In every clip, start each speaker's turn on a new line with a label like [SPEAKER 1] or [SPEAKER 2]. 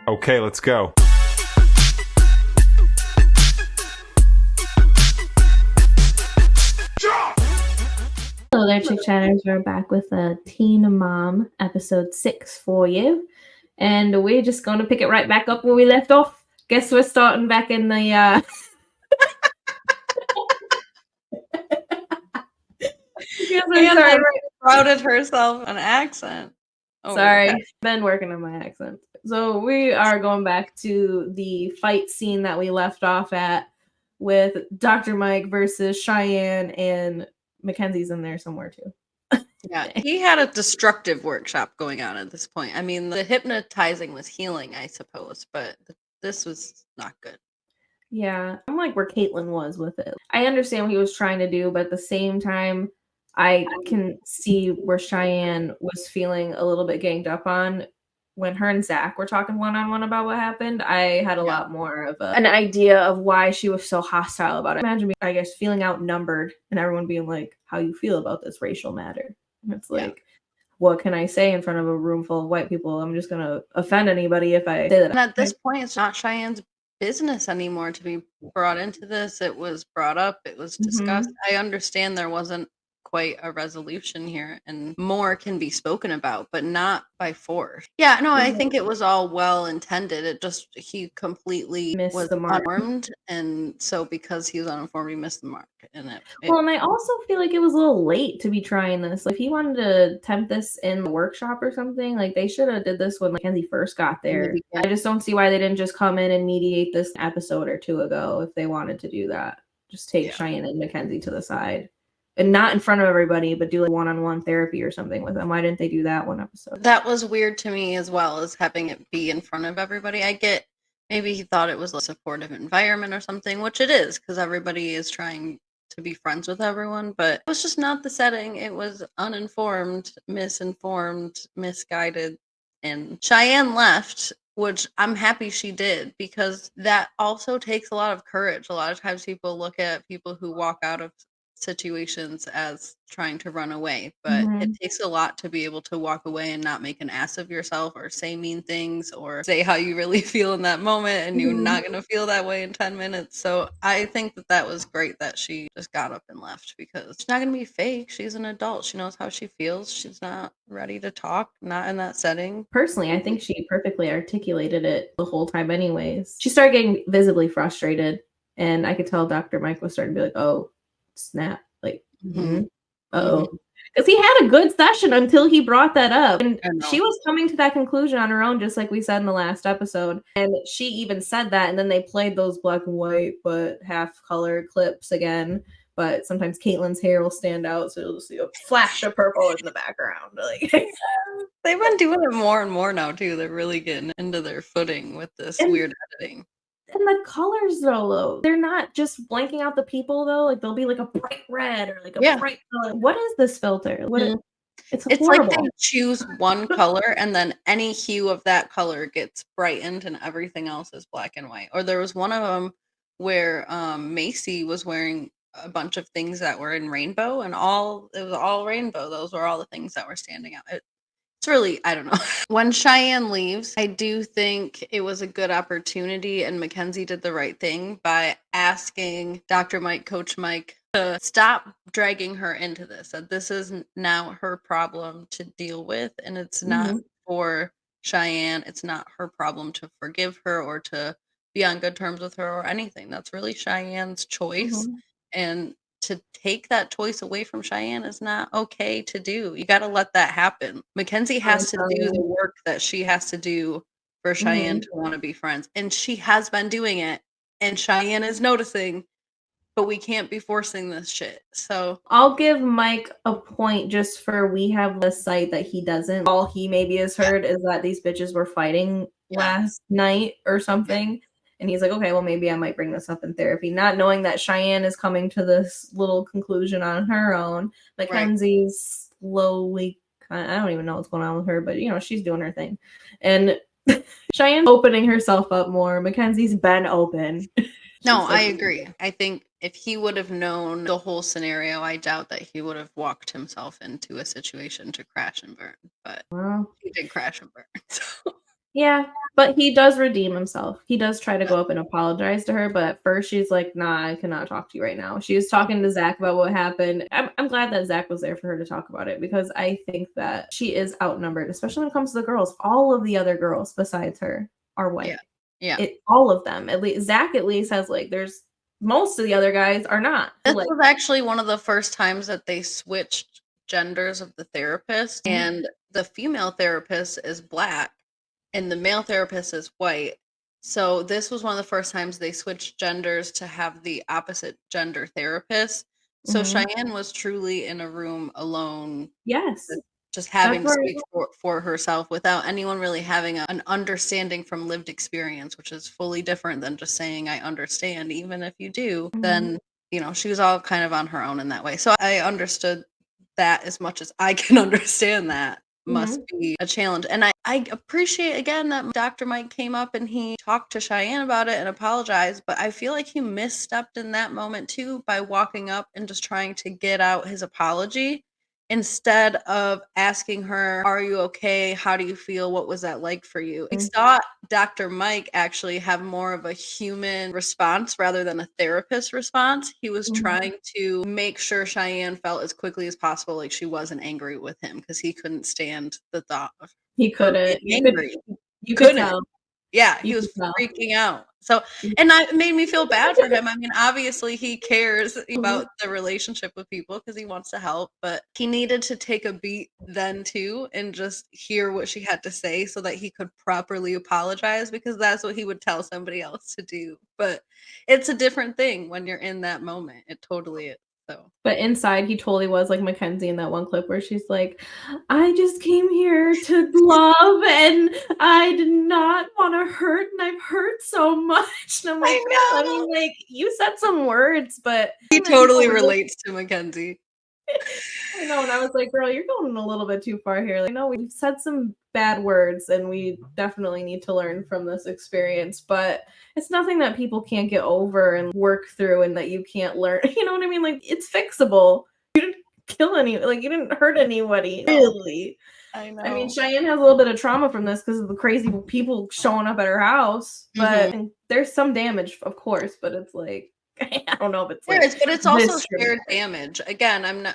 [SPEAKER 1] Okay, let's go.
[SPEAKER 2] Hello there, Chick Chatters. We're back with a Teen Mom episode 6 for you. And we're just going to pick it right back up where we left off. Guess we're starting back in the...
[SPEAKER 3] Anna sprouted herself an accent.
[SPEAKER 2] Sorry, been working on my accent. So we are going back to the fight scene that we left off at with Dr. Mike versus Cheyenne, and Mackenzie's in there somewhere too.
[SPEAKER 3] Yeah, he had a destructive workshop going on at this point. I mean, the hypnotizing was healing, I suppose, but this was not good.
[SPEAKER 2] Yeah, I'm like where Caitlin was with it. I understand what he was trying to do, but at the same time, I can see where Cheyenne was feeling a little bit ganged up on when her and Zach were talking one-on-one about what happened. I had a lot more of an idea of why she was so hostile about it. Imagine me, I guess, feeling outnumbered and everyone being like, how you feel about this racial matter. And it's like, what can I say in front of a room full of white people? I'm just going to offend anybody if I say that.
[SPEAKER 3] And at this point, it's not Cheyenne's business anymore to be brought into this. It was brought up. It was discussed. I understand there wasn't quite a resolution here and more can be spoken about, but not by force. Yeah, no, I think it was all well intended. It just, he completely was uninformed, and so because he was uninformed, he missed the mark. And
[SPEAKER 2] and I also feel like it was a little late to be trying this. Like, if he wanted to attempt this in the workshop or something, like they should have did this when Mackenzie first got there. I just don't see why they didn't just come in and mediate this episode or two ago if they wanted to do that. Just take Cheyenne and Mackenzie to the side. And not in front of everybody, but do like one-on-one therapy or something with them. Why didn't they do that one episode?
[SPEAKER 3] That was weird to me as well, as having it be in front of everybody. I get maybe he thought it was a supportive environment or something, which it is, because everybody is trying to be friends with everyone, but it was just not the setting. It was uninformed, misinformed, misguided, and Cheyenne left, which I'm happy she did, because that also takes a lot of courage. A lot of times people look at people who walk out of situations as trying to run away, but it takes a lot to be able to walk away and not make an ass of yourself or say mean things or say how you really feel in that moment, and you're not going to feel that way in 10 minutes. So I think that was great that she just got up and left, because she's not going to be fake. She's an adult. She knows how she feels. She's not ready to talk, not in that setting.
[SPEAKER 2] Personally, I think she perfectly articulated it the whole time anyways. She started getting visibly frustrated, and I could tell Dr. Mike was starting to be like, oh, snap, like, because he had a good session until he brought that up, and she was coming to that conclusion on her own, just like we said in the last episode. And she even said that, and then they played those black and white but half color clips again. But sometimes Caitlin's hair will stand out, so you'll see a flash of purple in the background. Like,
[SPEAKER 3] they've been doing it more and more now too. They're really getting into their footing with this weird editing.
[SPEAKER 2] And the colors, though, they're not just blanking out the people, though. Like, they'll be like a bright red or like a bright color. What is this filter? It's
[SPEAKER 3] like they choose one color and then any hue of that color gets brightened and everything else is black and white. Or there was one of them where Maci was wearing a bunch of things that were in rainbow, and it was all rainbow. Those were all the things that were standing out. It's really, I don't know. When Cheyenne leaves, I do think it was a good opportunity, and Mackenzie did the right thing by asking Dr. Mike, Coach Mike, to stop dragging her into this. That this is now her problem to deal with, and it's not for Cheyenne. It's not her problem to forgive her or to be on good terms with her or anything. That's really Cheyenne's choice. And to take that choice away from Cheyenne is not okay to do. You got to let that happen. Mackenzie has to do the work that she has to do for Cheyenne to want to be friends. And she has been doing it. And Cheyenne is noticing, but we can't be forcing this shit. So
[SPEAKER 2] I'll give Mike a point just for we have the sight that he doesn't. All he maybe has heard is that these bitches were fighting last night or something. And he's like, okay, well, maybe I might bring this up in therapy, not knowing that Cheyenne is coming to this little conclusion on her own. Mackenzie's slowly, I don't even know what's going on with her, but, she's doing her thing. And Cheyenne's opening herself up more. Mackenzie's been open.
[SPEAKER 3] No, I agree. I think if he would have known the whole scenario, I doubt that he would have walked himself into a situation to crash and burn. But he did crash and burn. So.
[SPEAKER 2] Yeah, but he does redeem himself. He does try to go up and apologize to her, but at first she's like, nah, I cannot talk to you right now. She was talking to Zach about what happened. I'm glad that Zach was there for her to talk about it because I think that she is outnumbered, especially when it comes to the girls. All of the other girls besides her are white.
[SPEAKER 3] Yeah.
[SPEAKER 2] All of them. At least Zach at least has like there's most of the other guys are not.
[SPEAKER 3] This was actually one of the first times that they switched genders of the therapist, and the female therapist is black and the male therapist is white. So this was one of the first times they switched genders to have the opposite gender therapist. So Cheyenne was truly in a room alone.
[SPEAKER 2] Yes.
[SPEAKER 3] Just having to speak for herself without anyone really having an understanding from lived experience, which is fully different than just saying I understand. Even if you do, then she was all kind of on her own in that way. So I understood that as much as I can understand that must be a challenge. And I appreciate again that Dr. Mike came up and he talked to Cheyenne about it and apologized, but I feel like he misstepped in that moment too by walking up and just trying to get out his apology instead of asking her, are you okay? How do you feel? What was that like for you? I saw Dr. Mike actually have more of a human response rather than a therapist response. He was trying to make sure Cheyenne felt as quickly as possible like she wasn't angry with him because he couldn't stand the thought of
[SPEAKER 2] being
[SPEAKER 3] angry.
[SPEAKER 2] You couldn't tell.
[SPEAKER 3] Yeah, he was freaking out. So, and that made me feel bad for him. I mean, obviously he cares about the relationship with people because he wants to help, but he needed to take a beat then too and just hear what she had to say so that he could properly apologize because that's what he would tell somebody else to do. But it's a different thing when you're in that moment. It totally is. So.
[SPEAKER 2] But inside, he totally was like Mackenzie in that one clip where she's like, I just came here to love and I did not want to hurt and I've hurt so much. And I'm like, I mean, like, you said some words, but
[SPEAKER 3] he totally relates to Mackenzie.
[SPEAKER 2] I know, and I was like, girl, you're going a little bit too far here. Like, I know we've said some bad words and we definitely need to learn from this experience, but it's nothing that people can't get over and work through and that you can't learn. You know what I mean? Like, it's fixable. You didn't kill you didn't hurt anybody, really.
[SPEAKER 3] I know.
[SPEAKER 2] I mean, Cheyenne has a little bit of trauma from this because of the crazy people showing up at her house, but there's some damage, of course, but it's like, I don't know if it's like,
[SPEAKER 3] but it's also shared damage. Again,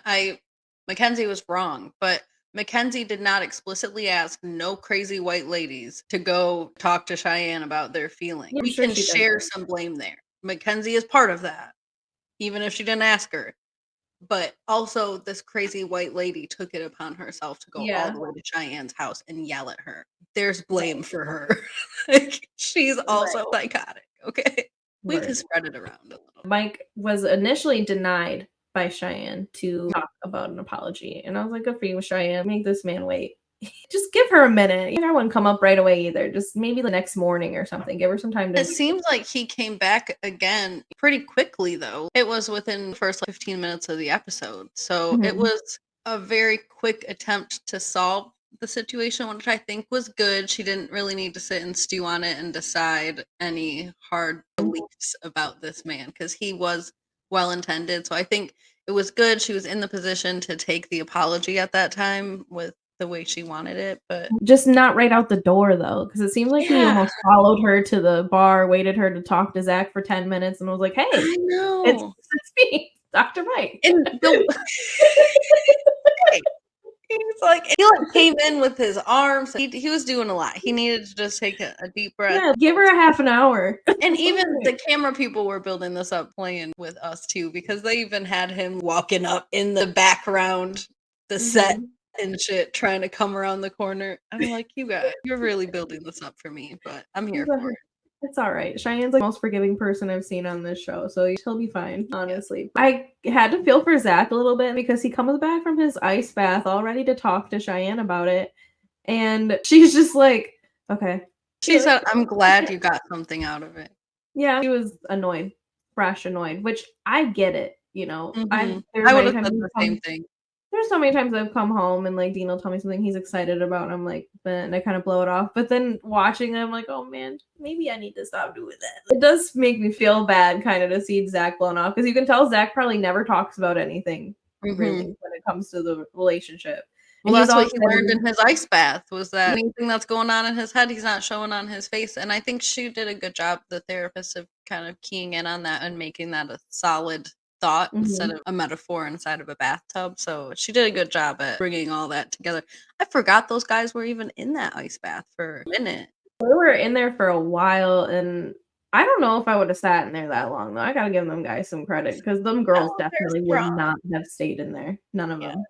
[SPEAKER 3] Mackenzie was wrong, but Mackenzie did not explicitly ask no crazy white ladies to go talk to Cheyenne about their feelings. We can share some blame there. Mackenzie is part of that, even if she didn't ask her. But also, this crazy white lady took it upon herself to go all the way to Cheyenne's house and yell at her. There's blame for her. Like, she's also psychotic, okay? We can spread it around a little.
[SPEAKER 2] Mike was initially denied by Cheyenne to talk about an apology. And I was like, good for you, Cheyenne. Make this man wait. Just give her a minute. I wouldn't come up right away either. Just maybe the next morning or something. Give her some time to.
[SPEAKER 3] It seems like he came back again pretty quickly, though. It was within the first 15 minutes of the episode. So it was a very quick attempt to solve the situation, which I think was good. She didn't really need to sit and stew on it and decide any hard beliefs about this man because he was well-intended. So I think it was good. She was in the position to take the apology at that time with the way she wanted it, but
[SPEAKER 2] just not right out the door though, because it seemed like he almost followed her to the bar, waited her to talk to Zach for 10 minutes, and was like, "Hey,
[SPEAKER 3] I know
[SPEAKER 2] it's me, Dr. Mike."
[SPEAKER 3] And he's like, he came in with his arms. He was doing a lot. He needed to just take a deep breath.
[SPEAKER 2] Yeah, give her a half an hour.
[SPEAKER 3] And even the camera people were building this up, playing with us too, because they even had him walking up in the background, the set and shit, trying to come around the corner. I'm like, you guys, you're really building this up for me, but I'm here for it.
[SPEAKER 2] It's all right. Cheyenne's like the most forgiving person I've seen on this show, so he'll be fine, honestly. I had to feel for Zach a little bit because he comes back from his ice bath all ready to talk to Cheyenne about it, and she's just like, okay.
[SPEAKER 3] She said, I'm glad you got something out of it.
[SPEAKER 2] Yeah, she was annoyed, fresh annoyed, which I get it, you know.
[SPEAKER 3] I would have said the same thing.
[SPEAKER 2] There's so many times I've come home and like Dean will tell me something he's excited about, and I'm like, and I kind of blow it off. But then watching it, I'm like, oh man, maybe I need to stop doing that. It does make me feel bad kind of to see Zach blown off because you can tell Zach probably never talks about anything really when it comes to the relationship.
[SPEAKER 3] Well, that's what he learned in his ice bath, was that anything that's going on in his head, he's not showing on his face. And I think she did a good job, the therapist, of kind of keying in on that and making that a solid thought instead of a metaphor inside of a bathtub. So she did a good job at bringing all that together. I forgot those guys were even in that ice bath for a minute.
[SPEAKER 2] They were in there for a while, and I don't know if I would have sat in there that long, though. I gotta give them guys some credit, because them girls definitely would not have stayed in there. None of them.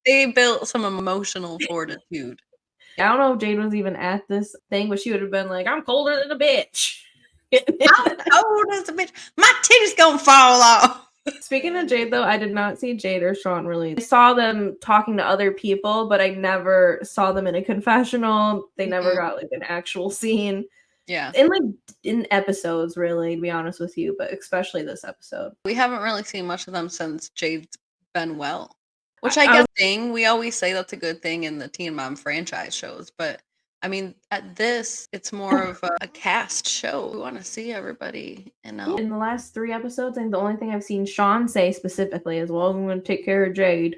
[SPEAKER 3] They built some emotional fortitude.
[SPEAKER 2] I don't know if Jade was even at this thing, but she would have been like, I'm colder than a bitch.
[SPEAKER 3] I'm cold as a bitch. My titty's gonna fall off.
[SPEAKER 2] Speaking of Jade, though, I did not see Jade or Sean really. I saw them talking to other people, but I never saw them in a confessional. They never got like an actual scene.
[SPEAKER 3] Yeah.
[SPEAKER 2] In episodes, really, to be honest with you, but especially this episode.
[SPEAKER 3] We haven't really seen much of them since Jade's been well. Which I guess we always say that's a good thing in the Teen Mom franchise shows, but I mean, at this, it's more of a cast show. We want to see everybody. In
[SPEAKER 2] the last 3 episodes, and the only thing I've seen Sean say specifically is, well, I'm going to take care of Jade.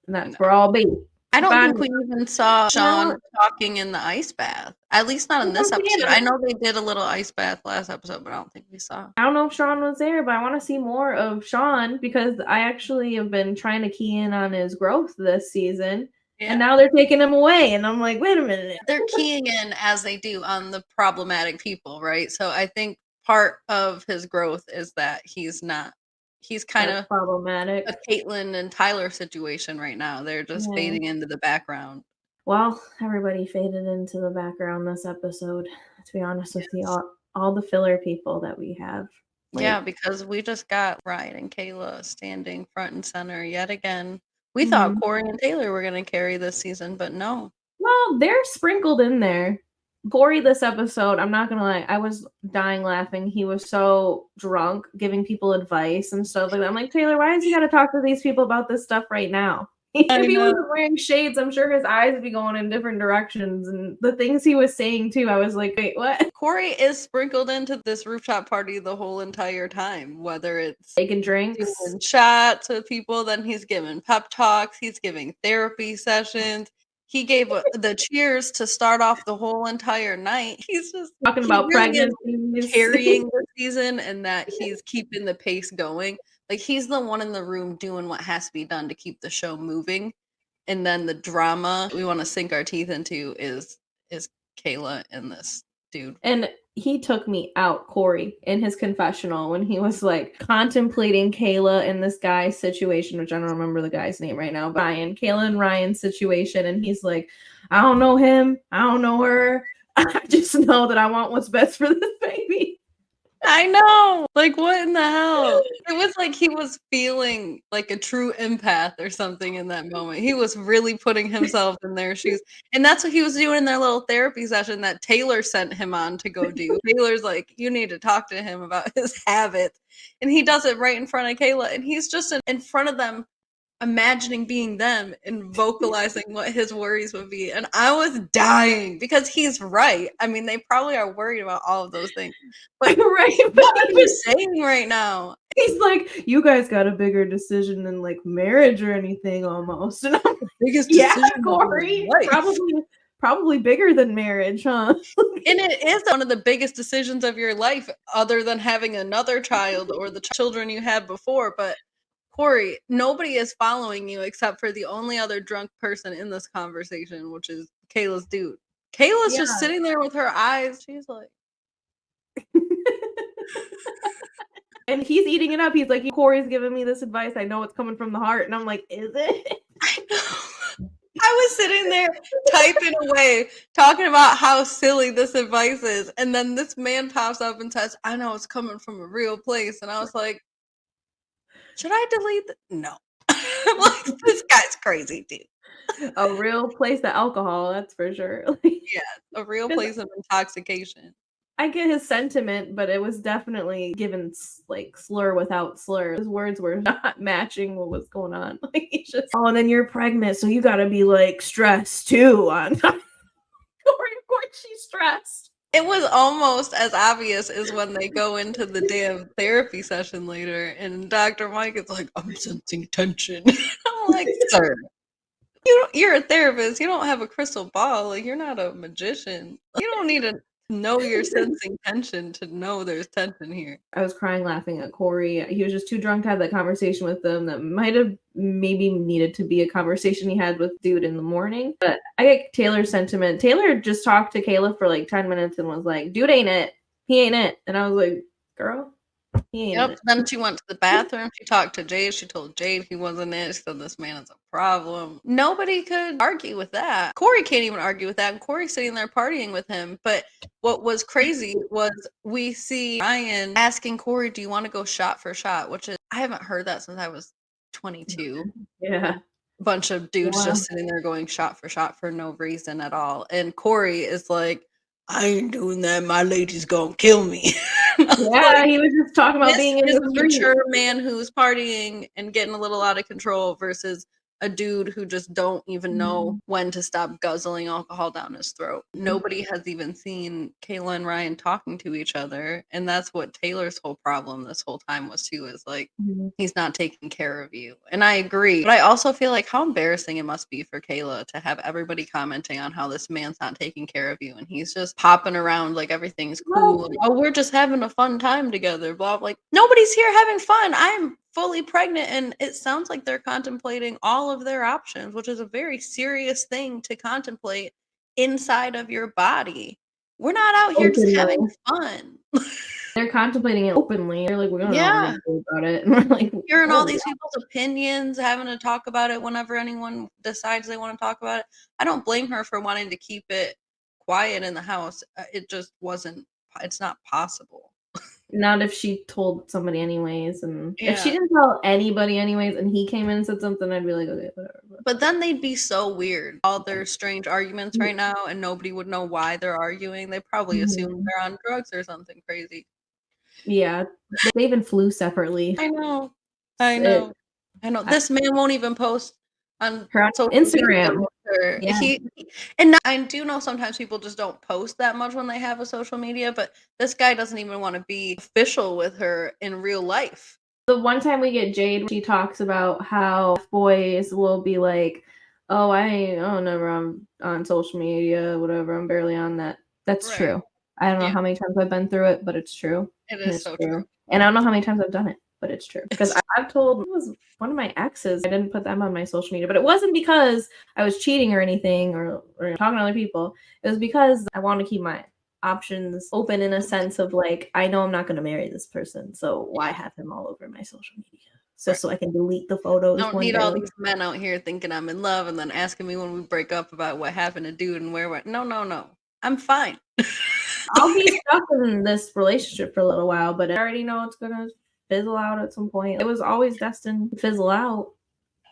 [SPEAKER 2] And that's where I'll be.
[SPEAKER 3] I don't think we even saw Sean talking in the ice bath. At least not in this episode. I know they did a little ice bath last episode, but I don't think we saw.
[SPEAKER 2] I don't know if Sean was there, but I want to see more of Sean, because I actually have been trying to key in on his growth this season. Yeah. And now they're taking him away, and I'm like, wait a minute.
[SPEAKER 3] They're keying in, as they do, on the problematic people, right? So I think part of his growth is that he's kind of
[SPEAKER 2] problematic.
[SPEAKER 3] A Caitlin and Tyler situation right now. They're just fading into the background.
[SPEAKER 2] Well, everybody faded into the background this episode, to be honest with you. All the filler people that we have.
[SPEAKER 3] Yeah, because we just got Ryan and Kayla standing front and center yet again. We thought Cory and Talyor were going to carry this season, but no.
[SPEAKER 2] Well, they're sprinkled in there. Cory this episode, I'm not going to lie, I was dying laughing. He was so drunk, giving people advice and stuff like that. I'm like, Talyor, why has he got to talk to these people about this stuff right now? If he wasn't wearing shades, I'm sure his eyes would be going in different directions. And the things he was saying, too, I was like, wait, what?
[SPEAKER 3] Cory is sprinkled into this rooftop party the whole entire time, whether it's
[SPEAKER 2] taking drinks,
[SPEAKER 3] doing shots with people, then he's giving pep talks, he's giving therapy sessions. He gave the cheers to start off the whole entire night. He's just
[SPEAKER 2] talking about pregnancy,
[SPEAKER 3] carrying the season, and that he's keeping the pace going. Like, he's the one in the room doing what has to be done to keep the show moving. And then the drama we want to sink our teeth into is Kayla and this dude.
[SPEAKER 2] And he took me out, Cory, in his confessional when he was like contemplating Kayla and this guy's situation, which I don't remember the guy's name right now, Kayla and Ryan's situation. And he's like, I don't know him. I don't know her. I just know that I want what's best for this baby.
[SPEAKER 3] I know. Like, what in the hell? It was like he was feeling like a true empath or something in that moment. He was really putting himself in their shoes. And that's what he was doing in their little therapy session that Talyor sent him on to go do. Taylor's like, you need to talk to him about his habits. And he does it right in front of Kayla. And he's just in front of them, imagining being them and vocalizing what his worries would be. And I was dying because he's right. I mean, they probably are worried about all of those things. But
[SPEAKER 2] right,
[SPEAKER 3] what are you saying right now?
[SPEAKER 2] He's like, you guys got a bigger decision than like marriage or anything almost. And I'm like,
[SPEAKER 3] biggest
[SPEAKER 2] decision, Cory. Probably bigger than marriage, huh?
[SPEAKER 3] And it is one of the biggest decisions of your life, other than having another child or the children you had before. But Cory, nobody is following you except for the only other drunk person in this conversation, which is Kayla's dude. Kayla's just sitting there with her eyes. She's like...
[SPEAKER 2] And he's eating it up. He's like, Cory's giving me this advice. I know it's coming from the heart. And I'm like, is it?
[SPEAKER 3] I know. I was sitting there typing away, talking about how silly this advice is. And then this man pops up and says, I know it's coming from a real place. And I was like, should I delete No. Like, this guy's crazy, dude.
[SPEAKER 2] A real place of alcohol, that's for sure.
[SPEAKER 3] Yeah, a real place of intoxication.
[SPEAKER 2] I get his sentiment, but it was definitely given like slur without slur. His words were not matching what was going on. Like, he's just, oh, and then you're pregnant, so you gotta be like stressed too. On Cory, of course she's stressed.
[SPEAKER 3] It was almost as obvious as when they go into the damn therapy session later, and Dr. Mike is like, I'm sensing tension. I'm I'm like, sir, you're a therapist. You don't have a crystal ball. Like, you're not a magician. You don't need to know you're sensing tension to know there's tension here.
[SPEAKER 2] I was crying laughing at Cory. He was just too drunk to have that conversation with them. That might have maybe needed to be a conversation he had with dude in the morning. But I get Taylor's sentiment. Taylor just talked to Kayla for like 10 minutes and was like, dude ain't it. He ain't it. And I was like, girl, he ain't it.
[SPEAKER 3] Then she went to the bathroom. She talked to Jade. She told Jade he wasn't it. She said this man is a problem. Nobody could argue with that. Cory can't even argue with that. And Cory's sitting there partying with him. But what was crazy was we see Ryan asking Cory, do you want to go shot for shot? Which is, I haven't heard that since I was 22.
[SPEAKER 2] Yeah.
[SPEAKER 3] A bunch of dudes just sitting there going shot for no reason at all. And Cory is like, I ain't doing that. My lady's gonna kill me.
[SPEAKER 2] Yeah, he was just talking about being in the street.
[SPEAKER 3] Mature man who's partying and getting a little out of control versus a dude who just don't even know when to stop guzzling alcohol down his throat. Nobody has even seen Kayla and Ryan talking to each other. And that's what Taylor's whole problem this whole time was too, is like, he's not taking care of you. And I agree. But I also feel like how embarrassing it must be for Kayla to have everybody commenting on how this man's not taking care of you. And he's just popping around like everything's cool. And, oh, we're just having a fun time together. Blah, blah. Like, nobody's here having fun. I'm fully pregnant, and it sounds like they're contemplating all of their options, which is a very serious thing to contemplate inside of your body. We're not out here just having fun.
[SPEAKER 2] They're contemplating it openly. They're like, we don't know what to do about it. And we're like,
[SPEAKER 3] hearing all these people's opinions, having to talk about it whenever anyone decides they want to talk about it. I don't blame her for wanting to keep it quiet in the house. It just wasn't, it's not possible.
[SPEAKER 2] Not if she told somebody anyways. And if she didn't tell anybody anyways and he came in and said something, I'd be like, okay, whatever.
[SPEAKER 3] But then they'd be so weird. All their strange arguments right now, and nobody would know why they're arguing. They probably assume they're on drugs or something crazy.
[SPEAKER 2] Yeah. They even flew separately.
[SPEAKER 3] I know. This man won't even post on
[SPEAKER 2] her Instagram.
[SPEAKER 3] Yeah. And I do know sometimes people just don't post that much when they have a social media, but this guy doesn't even want to be official with her in real life.
[SPEAKER 2] The one time we get Jade, she talks about how boys will be like, oh, never on social media, whatever. I'm barely on that. That's true. I don't know how many times I've been through it, but it's true.
[SPEAKER 3] It is so true.
[SPEAKER 2] And I don't know how many times I've done it, but it's true. Because I've told, it was one of my exes, I didn't put them on my social media, but it wasn't because I was cheating or anything or talking to other people. It was because I want to keep my options open in a sense of like, I know I'm not going to marry this person, so why have him all over my social media? So I can delete the photos.
[SPEAKER 3] I don't need all these men out here thinking I'm in love and then asking me when we break up about what happened to dude and where. No. I'm fine.
[SPEAKER 2] I'll be stuck in this relationship for a little while, but I already know it's gonna fizzle out at some point. It was always destined to fizzle out.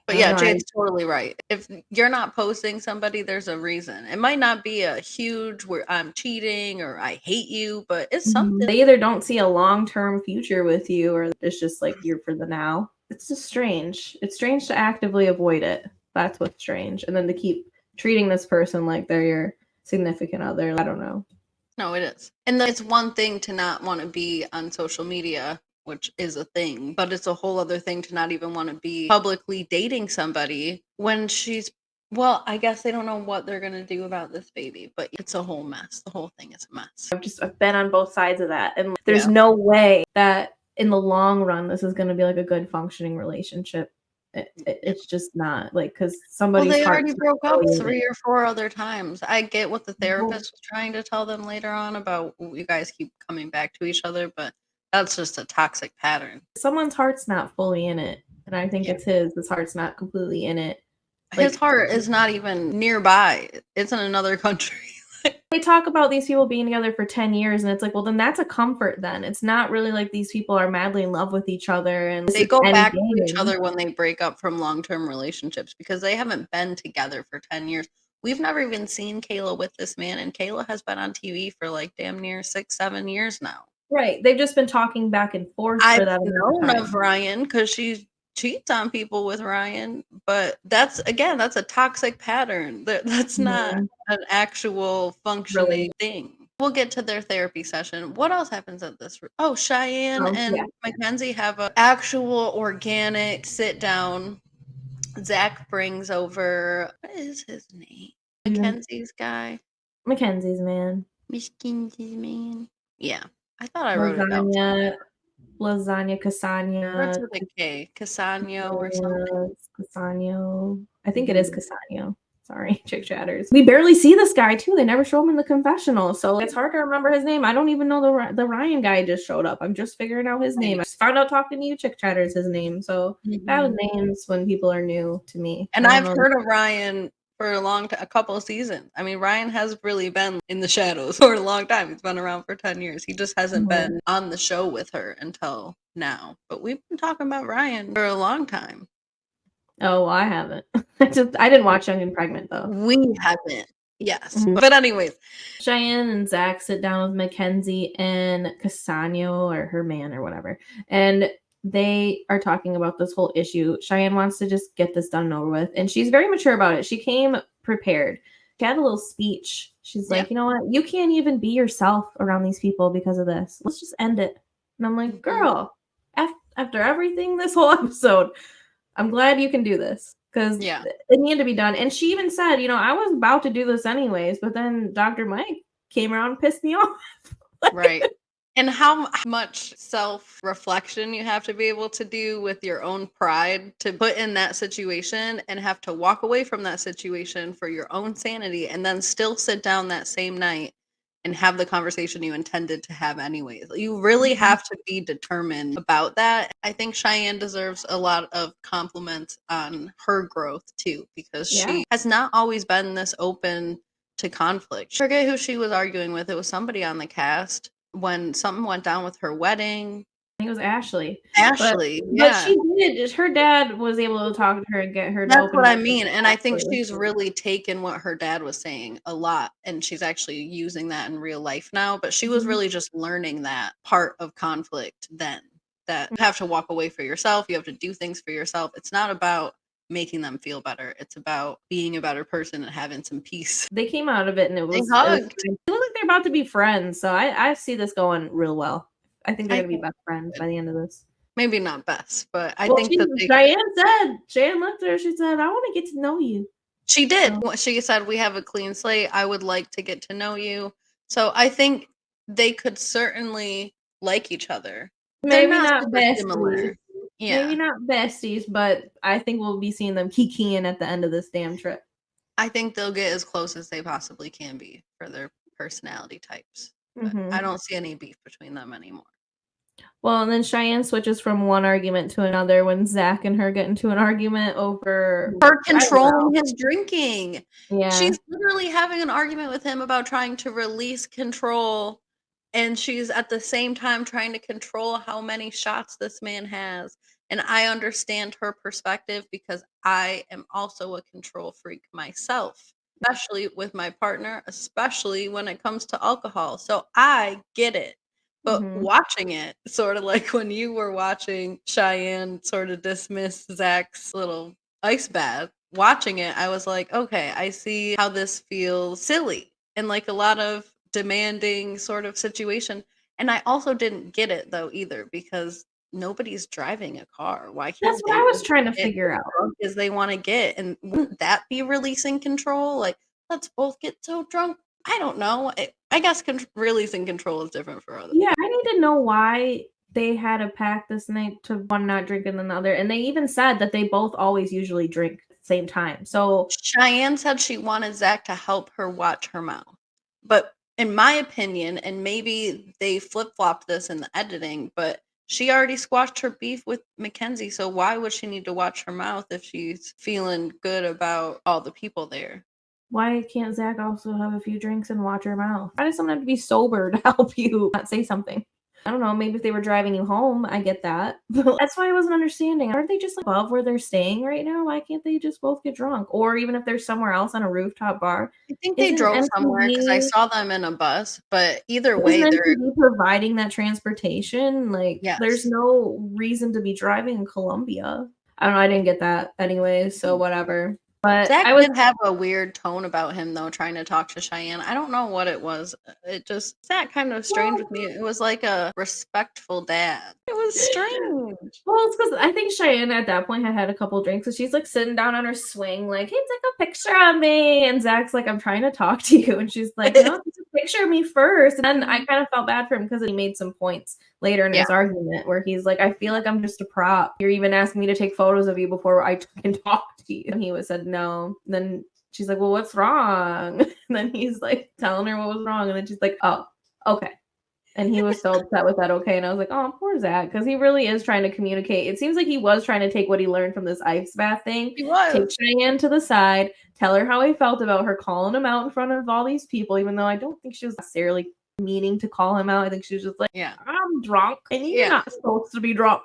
[SPEAKER 3] But yeah, Jade's totally right. If you're not posting somebody, there's a reason. It might not be a huge where I'm cheating or I hate you, but it's something.
[SPEAKER 2] They either don't see a long-term future with you or it's just like you're for the now. It's just strange. It's strange to actively avoid it. That's what's strange. And then to keep treating this person like they're your significant other. I don't know.
[SPEAKER 3] No, it is. And it's one thing to not want to be on social media, which is a thing, but it's a whole other thing to not even want to be publicly dating somebody when she's, well, I guess they don't know what they're going to do about this baby, but it's a whole mess. The whole thing is a mess.
[SPEAKER 2] I've been on both sides of that. And there's no way that in the long run, this is going to be like a good functioning relationship. It's just not like, because somebody's
[SPEAKER 3] they already broke up 3 or 4 other times. I get what the therapist was trying to tell them later on about you guys keep coming back to each other, but that's just a toxic pattern.
[SPEAKER 2] Someone's heart's not fully in it, and I think it's his heart's not completely in it.
[SPEAKER 3] His heart is not even nearby. It's in another country.
[SPEAKER 2] They talk about these people being together for 10 years, and it's like, well, then that's a comfort then. It's not really like these people are madly in love with each other. And
[SPEAKER 3] they go back to each other when they break up from long-term relationships because they haven't been together for 10 years. We've never even seen Kayla with this man, and Kayla has been on TV for like damn near 6-7 years now.
[SPEAKER 2] Right. They've just been talking back and forth.
[SPEAKER 3] I've known of Ryan because she cheats on people with Ryan, but that's a toxic pattern. That's not an actual functioning thing. We'll get to their therapy session. What else happens at this? Oh, Cheyenne and Mackenzie have an actual organic sit down Zach brings over, what is his name? Mackenzie's guy.
[SPEAKER 2] Mackenzie's man.
[SPEAKER 3] Mackenzie's man. Yeah. I thought I wrote it down.
[SPEAKER 2] Lasagna, Casagna.
[SPEAKER 3] Starts with a K. Casagno or something.
[SPEAKER 2] Casagno. I think it is Casagno. Sorry, chick chatters. We barely see this guy too. They never show him in the confessional, so it's hard to remember his name. I don't even know the Ryan guy just showed up. I'm just figuring out his name. I just found out talking to you, chick chatters, his name. So that was names when people are new to me.
[SPEAKER 3] And I've heard of Ryan for a couple of seasons. I mean, Ryan has really been in the shadows for a long time. He's been around for 10 years. He just hasn't been on the show with her until now. But we've been talking about Ryan for a long time.
[SPEAKER 2] Oh, well, I haven't. I didn't watch Young and Pregnant though.
[SPEAKER 3] We haven't. Yes. But anyways.
[SPEAKER 2] Cheyenne and Zach sit down with Mackenzie and Casagno, or her man or whatever. And they are talking about this whole issue. Cheyenne wants to just get this done and over with. And she's very mature about it. She came prepared. She had a little speech. She's like, you know what? You can't even be yourself around these people because of this. Let's just end it. And I'm like, girl, after everything this whole episode, I'm glad you can do this. Because it needed to be done. And she even said, I was about to do this anyways, but then Dr. Mike came around and pissed me off.
[SPEAKER 3] Right. And how much self-reflection you have to be able to do with your own pride to put in that situation and have to walk away from that situation for your own sanity and then still sit down that same night and have the conversation you intended to have anyways. You really have to be determined about that. I think Cheyenne deserves a lot of compliments on her growth too, because she has not always been this open to conflict. I forget who she was arguing with. It was somebody on the cast when something went down with her wedding.
[SPEAKER 2] I think it was Ashley.
[SPEAKER 3] But
[SPEAKER 2] she did. Her dad was able to talk to her and get her.
[SPEAKER 3] That's what I mean. And I think she's really taken what her dad was saying a lot. And she's actually using that in real life now. But she was really just learning that part of conflict then. That you have to walk away for yourself. You have to do things for yourself. It's not about making them feel better. It's about being a better person and having some peace.
[SPEAKER 2] They came out of it and it was
[SPEAKER 3] hugged.
[SPEAKER 2] It looked like they're about to be friends. So I see this going real well. I think they're going to be best friends by the end of this.
[SPEAKER 3] Maybe not best, but I think
[SPEAKER 2] that Cheyenne looked at her. She said, I want to get to know you.
[SPEAKER 3] She did. She said, we have a clean slate. I would like to get to know you. So I think they could certainly like each other.
[SPEAKER 2] Maybe not besties. Yeah. Maybe not besties, but I think we'll be seeing them kikiing at the end of this damn trip.
[SPEAKER 3] I think they'll get as close as they possibly can be for their personality types. But I don't see any beef between them anymore.
[SPEAKER 2] Well, and then Cheyenne switches from one argument to another when Zach and her get into an argument over
[SPEAKER 3] her controlling his drinking.
[SPEAKER 2] Yeah.
[SPEAKER 3] She's literally having an argument with him about trying to release control. And she's at the same time trying to control how many shots this man has. And I understand her perspective because I am also a control freak myself, especially with my partner, especially when it comes to alcohol. So I get it. But watching it, sort of like when you were watching Cheyenne sort of dismiss Zach's little ice bath, watching it, I was like, okay, I see how this feels silly and like a lot of demanding sort of situation. And I also didn't get it though either, because nobody's driving a car. Why can't
[SPEAKER 2] That's what I was trying to figure out.
[SPEAKER 3] Because they want to get, and wouldn't that be releasing control? Like, let's both get so drunk. I don't know. I guess releasing control is different for others.
[SPEAKER 2] Yeah, I need to know why they had a pact this night to one not drink and another. And they even said that they both always usually drink at the same time. So
[SPEAKER 3] Cheyenne said she wanted Zach to help her watch her mouth. But in my opinion, and maybe they flip-flopped this in the editing, but she already squashed her beef with Mackenzie. So why would she need to watch her mouth if she's feeling good about all the people there?
[SPEAKER 2] Why can't Zach also have a few drinks and watch her mouth? Why does someone have to be sober to help you not say something? I don't know. Maybe if they were driving you home, I get that. But that's why I wasn't understanding. Aren't they just above where they're staying right now? Why can't they just both get drunk? Or even if they're somewhere else on a rooftop bar.
[SPEAKER 3] I think they drove somewhere because I saw them in a bus. But either way,
[SPEAKER 2] they're providing that transportation. Like, there's no reason to be driving in Colombia. I don't know. I didn't get that anyway. So whatever. But
[SPEAKER 3] Zach did have a weird tone about him, though, trying to talk to Cheyenne. I don't know what it was. Zach kind of strange with me. It was like a respectful dad. It was strange.
[SPEAKER 2] Well, it's because I think Cheyenne at that point had a couple drinks, so she's like sitting down on her swing, like, "Hey, take a picture of me." And Zach's like, "I'm trying to talk to you," and she's like, "No, take a picture of me first." And then I kind of felt bad for him because he made some points later in his argument where he's like, "I feel like I'm just a prop. You're even asking me to take photos of you before I can talk to you." And he said no. Then she's like, "Well, what's wrong?" And then he's like telling her what was wrong, and then she's like, "Oh, okay." And he was so upset with that, okay. And I was like, oh, poor Zach, because he really is trying to communicate. It seems like he was trying to take what he learned from this ice bath thing.
[SPEAKER 3] He was.
[SPEAKER 2] Take Cheyenne to the side, tell her how he felt about her calling him out in front of all these people, even though I don't think she was necessarily meaning to call him out. I think she was just like, I'm drunk, and you're not supposed to be drunk.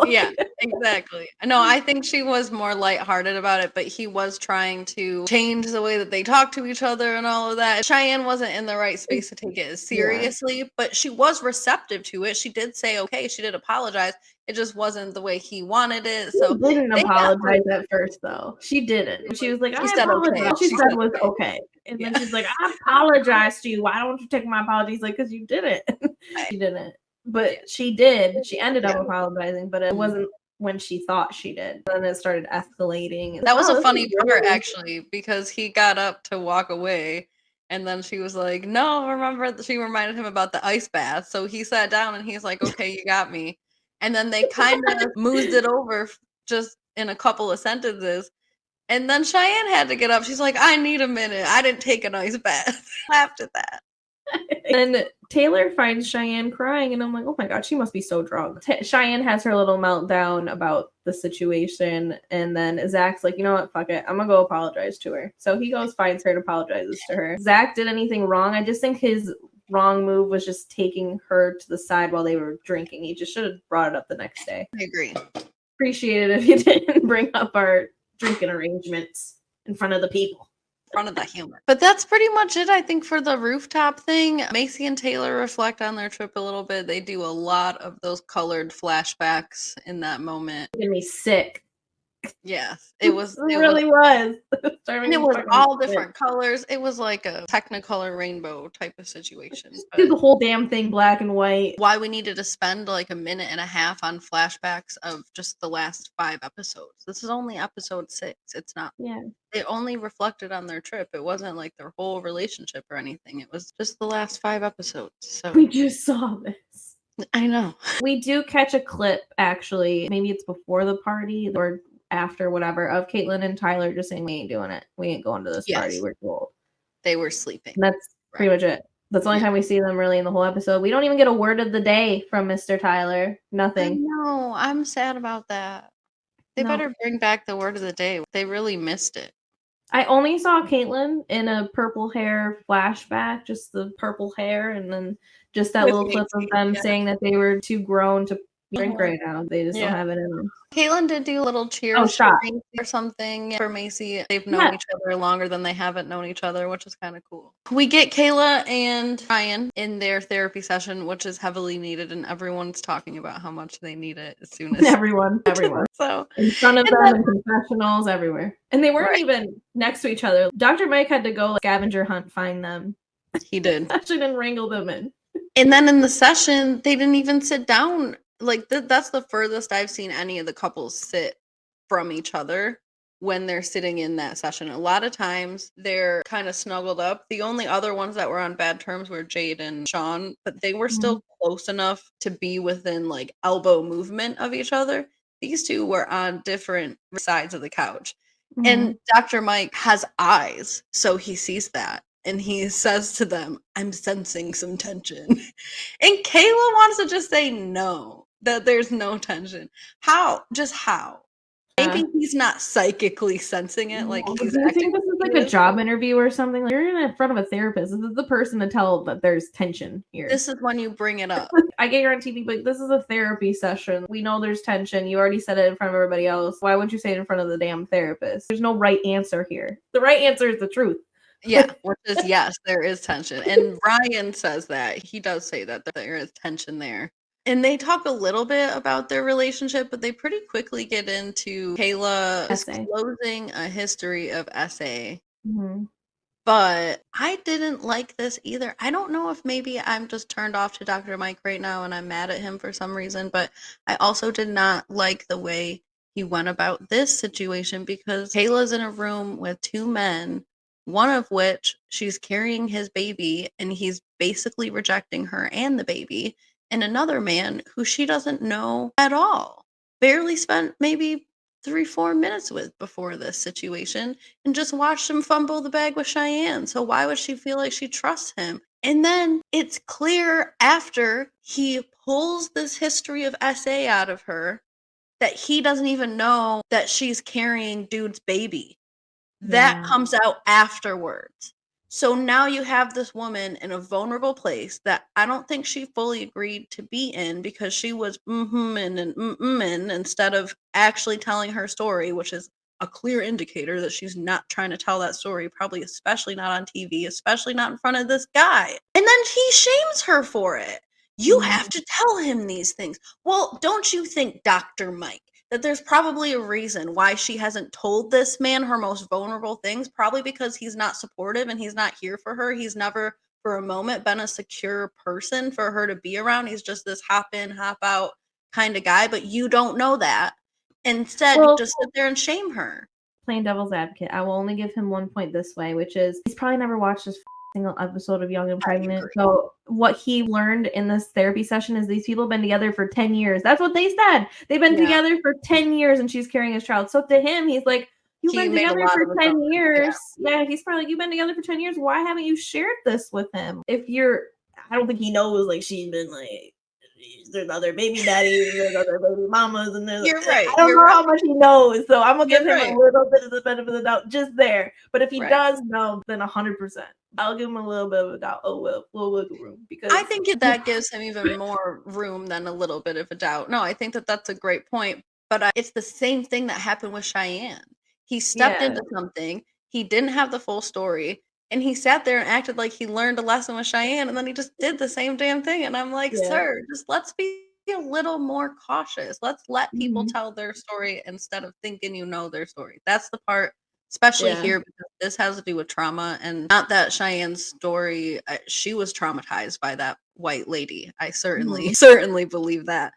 [SPEAKER 3] Yeah, exactly. No, I think she was more lighthearted about it, but he was trying to change the way that they talk to each other and all of that. Cheyenne wasn't in the right space to take it as seriously, but she was receptive to it. She did say, okay, she did apologize. It just wasn't the way he wanted it. So
[SPEAKER 2] she didn't apologize at first, though. She didn't. She was like, I apologize. Okay. All she said was okay. And then she's like, I apologize to you. Why don't you take my apologies? Like, because you didn't. She didn't. But she did. She ended up apologizing, but it wasn't when she thought she did. And then it started escalating.
[SPEAKER 3] That was a funny part, actually, because he got up to walk away. And then she was like, no, remember, she reminded him about the ice bath. So he sat down and he's like, okay, you got me. And then they kind of moosed it over just in a couple of sentences. And then Cheyenne had to get up. She's like, I need a minute. I didn't take an ice bath. Laughed at that.
[SPEAKER 2] And Taylor finds Cheyenne crying, and I'm like, oh my god, she must be so drunk. Cheyenne has her little meltdown about the situation, and then Zach's like, you know what, fuck it, I'm gonna go apologize to her. So he goes, finds her, and apologizes to her. Zach did anything wrong? I just think his wrong move was just taking her to the side while they were drinking. He just should have brought it up the next day.
[SPEAKER 3] I agree.
[SPEAKER 2] Appreciate it if you didn't bring up our drinking arrangements in front of the people.
[SPEAKER 3] Front of the humor. But that's pretty much it, I think, for the rooftop thing. Maci and Talyor reflect on their trip a little bit. They do a lot of those colored flashbacks in that moment.
[SPEAKER 2] It made me sick.
[SPEAKER 3] Yes, it was.
[SPEAKER 2] It really was.
[SPEAKER 3] And it was all different colors. It was like a Technicolor rainbow type of situation.
[SPEAKER 2] Did the whole damn thing black and white.
[SPEAKER 3] Why we needed to spend like a minute and a half on flashbacks of just the last 5 episodes. This is only episode 6. It's not.
[SPEAKER 2] Yeah.
[SPEAKER 3] It only reflected on their trip. It wasn't like their whole relationship or anything. It was just the last 5 episodes. So
[SPEAKER 2] we just saw this.
[SPEAKER 3] I know. We
[SPEAKER 2] do catch a clip, actually. Maybe it's before the party or after, whatever, of Caitlin and Tyler just saying, we ain't doing it. We ain't going to this party. We're too old.
[SPEAKER 3] They were sleeping.
[SPEAKER 2] And that's pretty much it. That's the only time we see them really in the whole episode. We don't even get a word of the day from Mr. Tyler. Nothing.
[SPEAKER 3] No, I'm sad about that. They better bring back the word of the day. They really missed it.
[SPEAKER 2] I only saw Caitlin in a purple hair flashback, just the purple hair, and then just that little clip of them saying that they were too grown to drink right now. They just don't have it in them.
[SPEAKER 3] Caitlin did do a little cheers
[SPEAKER 2] shot
[SPEAKER 3] or something for Maci. They've known each other longer than they haven't known each other, which is kind of cool. We get Kayla and Ryan in their therapy session, which is heavily needed, and everyone's talking about how much they need it as soon as
[SPEAKER 2] everyone.
[SPEAKER 3] So
[SPEAKER 2] in front of them, in confessionals, everywhere. And they weren't even next to each other. Dr. Mike had to go scavenger hunt, find them.
[SPEAKER 3] He did.
[SPEAKER 2] Actually didn't wrangle them in.
[SPEAKER 3] And then in the session, they didn't even sit down. Like, that's the furthest I've seen any of the couples sit from each other when they're sitting in that session. A lot of times, they're kind of snuggled up. The only other ones that were on bad terms were Jade and Sean, but they were still close enough to be within, like, elbow movement of each other. These two were on different sides of the couch. And Dr. Mike has eyes, so he sees that. And he says to them, I'm sensing some tension. And Kayla wants to just say no, that there's no tension. How? Just how? Maybe he's not psychically sensing it. Like, he's
[SPEAKER 2] do you think this is like a job interview or something? Like, you're in front of a therapist. This is the person to tell that there's tension here.
[SPEAKER 3] This is when you bring it up.
[SPEAKER 2] I get you're on TV, but this is a therapy session. We know there's tension. You already said it in front of everybody else. Why wouldn't you say it in front of the damn therapist? There's no right answer here. The right answer is the truth.
[SPEAKER 3] Yeah, which is yes, there is tension. And Ryan says that. He does say that there is tension there. And they talk a little bit about their relationship, but they pretty quickly get into Kayla is closing a history of SA. But I didn't like this either. I don't know if maybe I'm just turned off to Dr. Mike right now and I'm mad at him for some reason, but I also did not like the way he went about this situation because Kayla's in a room with two men, one of which she's carrying his baby and he's basically rejecting her and the baby, and another man who she doesn't know at all. Barely spent maybe 3-4 minutes with before this situation and just watched him fumble the bag with Cheyenne. So why would she feel like she trusts him? And then it's clear after he pulls this history of SA out of her that he doesn't even know that she's carrying dude's baby. That comes out afterwards. So now you have this woman in a vulnerable place that I don't think she fully agreed to be in because she was and instead of actually telling her story, which is a clear indicator that she's not trying to tell that story, probably especially not on TV, especially not in front of this guy. And then he shames her for it. You have to tell him these things. Well, don't you think, Dr. Mike, that there's probably a reason why she hasn't told this man her most vulnerable things? Probably because he's not supportive and he's not here for her. He's never for a moment been a secure person for her to be around. He's just this hop in, hop out kind of guy, but you don't know that. Instead, you just sit there and shame her.
[SPEAKER 2] Playing devil's advocate, I will only give him 1 point this way, which is he's probably never watched this single episode of Young and Pregnant. So what he learned in this therapy session is these people have been together for 10 years. That's what they said. They've been together for 10 years and she's carrying his child. So to him, he's like, you've been together for 10 years. Yeah, he's probably like, you've been together for 10 years. Why haven't you shared this with him? I don't think he knows, like, she's been like, there's other baby daddies, there's other baby mamas, and there's.
[SPEAKER 3] You're right.
[SPEAKER 2] I don't know how much he knows, so I'm gonna give him a little bit of the benefit of the doubt just there. But if he does know, then 100%, I'll give him a little bit of a doubt. Oh well, little wiggle room, because
[SPEAKER 3] I think that gives him even more room than a little bit of a doubt. No, I think that's a great point. But it's the same thing that happened with Cheyenne. He stepped into something. He didn't have the full story. And he sat there and acted like he learned a lesson with Cheyenne, and then he just did the same damn thing. And I'm like, sir, just let's be a little more cautious. Let's let people tell their story instead of thinking you know their story. That's the part, especially here, because this has to do with trauma. And not that Cheyenne's story, she was traumatized by that white lady. I certainly believe that.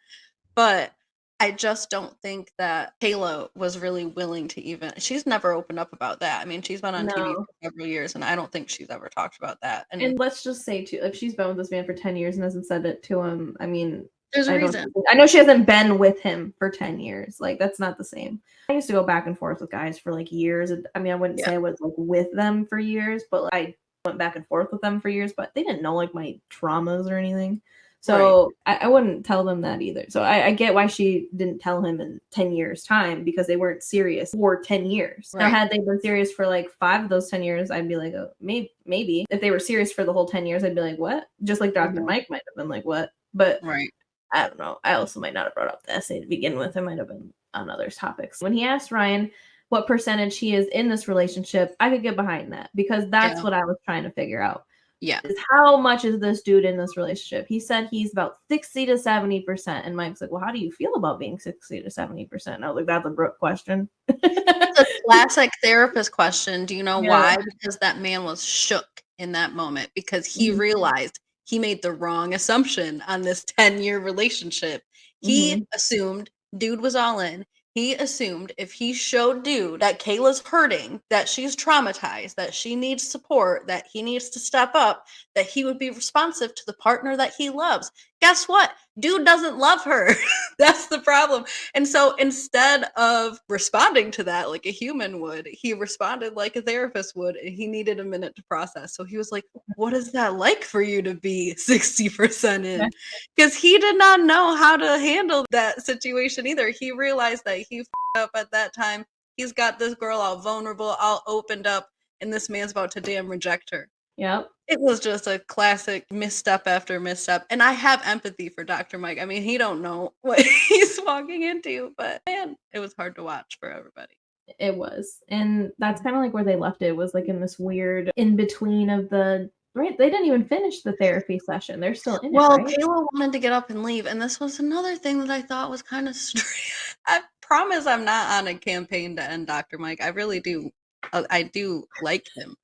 [SPEAKER 3] But I just don't think that Kayla was really willing to even. She's never opened up about that. I mean, she's been on TV for several years, and I don't think she's ever talked about that.
[SPEAKER 2] And let's just say, too, if she's been with this man for 10 years and hasn't said it to him, I mean,
[SPEAKER 3] there's a reason.
[SPEAKER 2] I know she hasn't been with him for 10 years. Like, that's not the same. I used to go back and forth with guys for, like, years. I mean, I wouldn't say I was, like, with them for years, but like, I went back and forth with them for years, but they didn't know, like, my traumas or anything. So I wouldn't tell them that either. So I get why she didn't tell him in 10 years' time, because they weren't serious for 10 years. Now, had they been serious for like 5 of those 10 years, I'd be like, oh, maybe. If they were serious for the whole 10 years, I'd be like, what? Just like Dr. Mike might have been like, what? But I don't know. I also might not have brought up the essay to begin with. It might have been on other topics. When he asked Ryan what percentage he is in this relationship, I could get behind that, because that's what I was trying to figure out. Is how much is this dude in this relationship? He said he's about 60 to 70%. And Mike's like, well, how do you feel about being 60 to 70%? And I was like, that's a Brooke question.
[SPEAKER 3] It's a classic therapist question. Do you know why? Because that man was shook in that moment, because he realized he made the wrong assumption on this 10-year relationship. He assumed dude was all in. He assumed if he showed dude that Kayla's hurting, that she's traumatized, that she needs support, that he needs to step up, that he would be responsive to the partner that he loves. Guess what? Dude doesn't love her. That's the problem. And so instead of responding to that like a human would, he responded like a therapist would, and he needed a minute to process. So he was like, what is that like for you to be 60% in? Because he did not know how to handle that situation either. He realized that he f***ed up at that time. He's got this girl all vulnerable, all opened up, and this man's about to damn reject her.
[SPEAKER 2] Yep.
[SPEAKER 3] It was just a classic misstep after misstep. And I have empathy for Dr. Mike. I mean, he don't know what he's walking into, but man, it was hard to watch for everybody.
[SPEAKER 2] It was. And that's kind of like where they left it, was like in this weird in between of the Right? They didn't even finish the therapy session. They're still in it,
[SPEAKER 3] Well,
[SPEAKER 2] right?
[SPEAKER 3] Kayla wanted to get up and leave, and this was another thing that I thought was kind of strange. I promise I'm not on a campaign to end Dr. Mike. I really do. I do like him,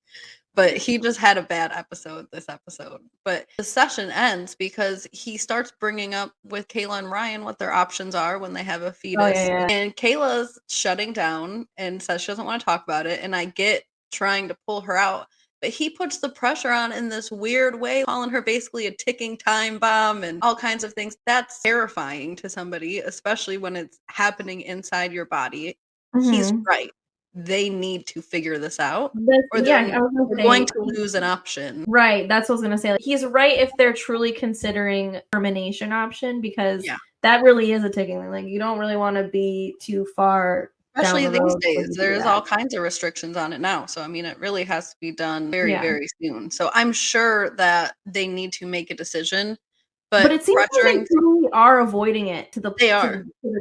[SPEAKER 3] but he just had a bad episode this episode. But the session ends because he starts bringing up with Kayla and Ryan what their options are when they have a fetus.
[SPEAKER 2] yeah.
[SPEAKER 3] And Kayla's shutting down and says she doesn't want to talk about it. And I get trying to pull her out, but he puts the pressure on in this weird way, calling her basically a ticking time bomb and all kinds of things. That's terrifying to somebody, especially when it's happening inside your body. He's right. They need to figure this out, or they're going to lose an option.
[SPEAKER 2] Right. That's what I was going to say. Like, he's right if they're truly considering termination option, because that really is a ticking thing. Like, you don't really want to be too far.
[SPEAKER 3] Especially these days, there's all kinds of restrictions on it now. So, I mean, it really has to be done very, very soon. So I'm sure that they need to make a decision. But
[SPEAKER 2] it seems like they really are avoiding it to the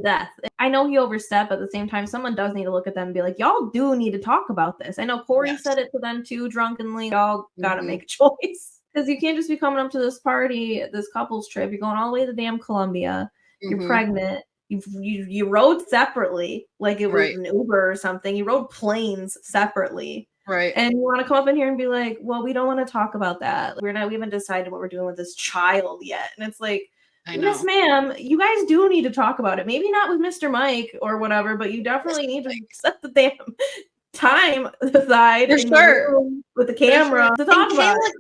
[SPEAKER 2] death. I know he overstepped, but at the same time, someone does need to look at them and be like, y'all do need to talk about this. I know Cory said it to them too, drunkenly. Y'all got to make a choice. Because you can't just be coming up to this party, this couple's trip. You're going all the way to damn Colombia. You're pregnant. You rode separately, like it was an Uber or something. You rode planes separately.
[SPEAKER 3] Right.
[SPEAKER 2] And you want to come up in here and be like, well, we don't want to talk about that. We haven't decided what we're doing with this child yet. And it's like, Miss Ma'am, you guys do need to talk about it. Maybe not with Mr. Mike or whatever, but you definitely need to set the damn time aside with the camera to talk about it.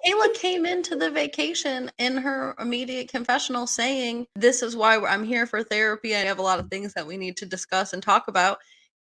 [SPEAKER 3] Kayla came into the vacation in her immediate confessional saying, this is why I'm here for therapy. I have a lot of things that we need to discuss and talk about.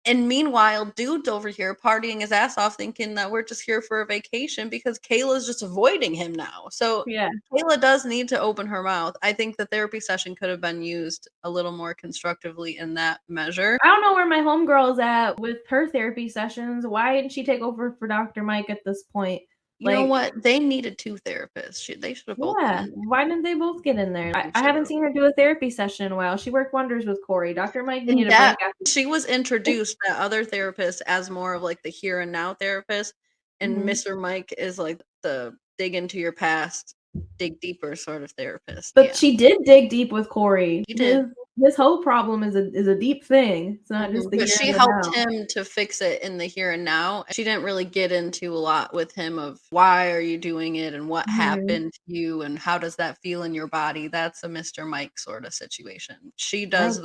[SPEAKER 3] And meanwhile, dude's over here partying his ass off thinking that we're just here for a vacation because Kayla's just avoiding him now. So Kayla does need to open her mouth. I think the therapy session could have been used a little more constructively in that measure.
[SPEAKER 2] I don't know where my homegirl's at with her therapy sessions. Why didn't she take over for Dr. Mike at this point?
[SPEAKER 3] You know what? They needed 2 therapists. They should have both.
[SPEAKER 2] Why didn't they both get in there? I haven't seen her do a therapy session in a while. She worked wonders with Cory. Dr. Mike needed a break after.
[SPEAKER 3] She was introduced that other therapist as more of like the here and now therapist, and Mr. Mike is like the dig into your past, dig deeper sort of therapist.
[SPEAKER 2] But she did dig deep with Cory.
[SPEAKER 3] She did.
[SPEAKER 2] This whole problem is a deep thing. It's not just the
[SPEAKER 3] but she helped him to fix it in the here and now. She didn't really get into a lot with him of why are you doing it and what happened to you and how does that feel in your body. That's a Mr. Mike sort of situation. She does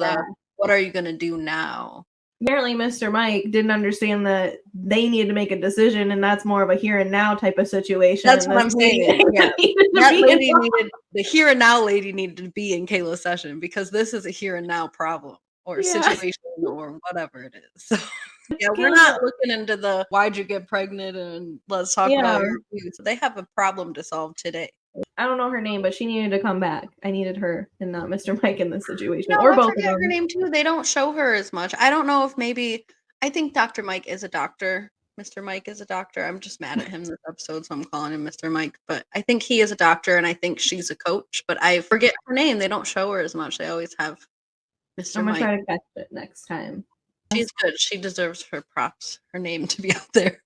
[SPEAKER 3] what are you going to do now?
[SPEAKER 2] Apparently Mr. Mike didn't understand that they needed to make a decision, and that's more of a here and now type of situation.
[SPEAKER 3] That's what I'm saying. The here and now lady needed to be in Kayla's session because this is a here and now problem or situation or whatever it is. So we're not looking into the why'd you get pregnant and let's talk about your abuse. So they have a problem to solve today.
[SPEAKER 2] I don't know her name, but she needed to come back. I needed her and not Mr. Mike in this situation.
[SPEAKER 3] No,
[SPEAKER 2] or
[SPEAKER 3] I
[SPEAKER 2] both
[SPEAKER 3] forget
[SPEAKER 2] of them.
[SPEAKER 3] Her name too. They don't show her as much. I don't know if I think Dr. Mike is a doctor. Mr. Mike is a doctor. I'm just mad at him this episode, so I'm calling him Mr. Mike. But I think he is a doctor, and I think she's a coach. But I forget her name. They don't show her as much. They always have Mr. Mike.
[SPEAKER 2] I'm gonna try to catch it next time.
[SPEAKER 3] She's good. She deserves her props. Her name to be out there.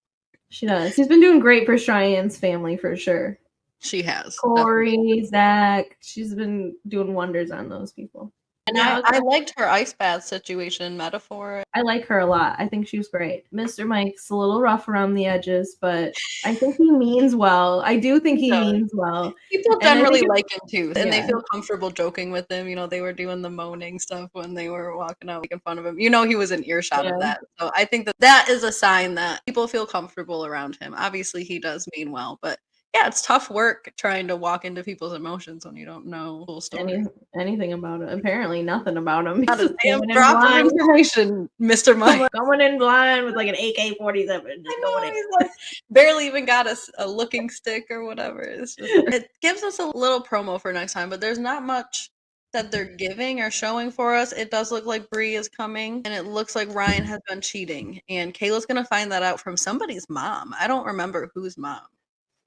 [SPEAKER 2] She does. She's been doing great for Cheyenne's family for sure.
[SPEAKER 3] She has.
[SPEAKER 2] Cory, Zach. She's been doing wonders on those people.
[SPEAKER 3] And I liked her ice bath situation metaphor.
[SPEAKER 2] I like her a lot. I think she was great. Mr. Mike's a little rough around the edges, but I think he means well. I do think he means well.
[SPEAKER 3] People generally like him too, and they feel comfortable joking with him. You know, they were doing the moaning stuff when they were walking out making fun of him. You know, he was an earshot of that. So I think that is a sign that people feel comfortable around him. Obviously, he does mean well, but yeah, it's tough work trying to walk into people's emotions when you don't know full story.
[SPEAKER 2] Anything about it. Apparently nothing about him.
[SPEAKER 3] Not a damn drop of information, Mr. Mike.
[SPEAKER 2] Going in blind with like an AK-47.
[SPEAKER 3] He's like barely even got a looking stick or whatever. It gives us a little promo for next time, but there's not much that they're giving or showing for us. It does look like Bree is coming, and it looks like Ryan has been cheating, and Kayla's gonna find that out from somebody's mom. I don't remember whose mom.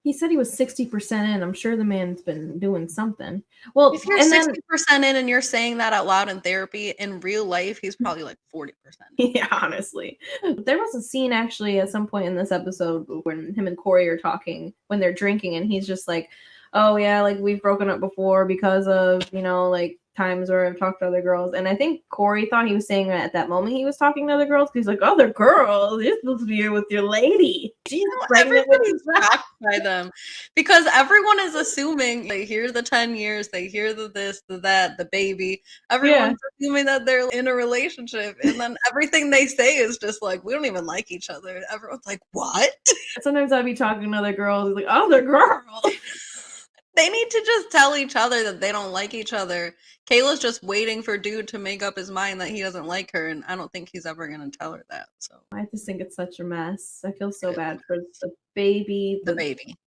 [SPEAKER 2] He said he was 60% in. I'm sure the man's been doing something. Well,
[SPEAKER 3] if you're 60% in and you're saying that out loud in therapy, in real life, he's probably like 40%.
[SPEAKER 2] Yeah, honestly. There was a scene actually at some point in this episode when him and Cory are talking when they're drinking, and he's just like, oh yeah, like we've broken up before because of, like times where I've talked to other girls. And I think Cory thought he was saying that at that moment he was talking to other girls, because he's like, other girls, you're supposed to be here with your lady. She's pregnant with
[SPEAKER 3] Everybody's shocked by them because everyone is assuming they hear the 10 years, they hear the this, the that, the baby. Everyone's assuming that they're in a relationship, and then everything they say is just like, we don't even like each other. Everyone's like, what?
[SPEAKER 2] Sometimes I'd be talking to other girls, like, other girls.
[SPEAKER 3] They need to just tell each other that they don't like each other. Kayla's just waiting for dude to make up his mind that he doesn't like her, and I don't think he's ever going to tell her that. So
[SPEAKER 2] I just think it's such a mess. I feel so bad for the baby.
[SPEAKER 3] The baby.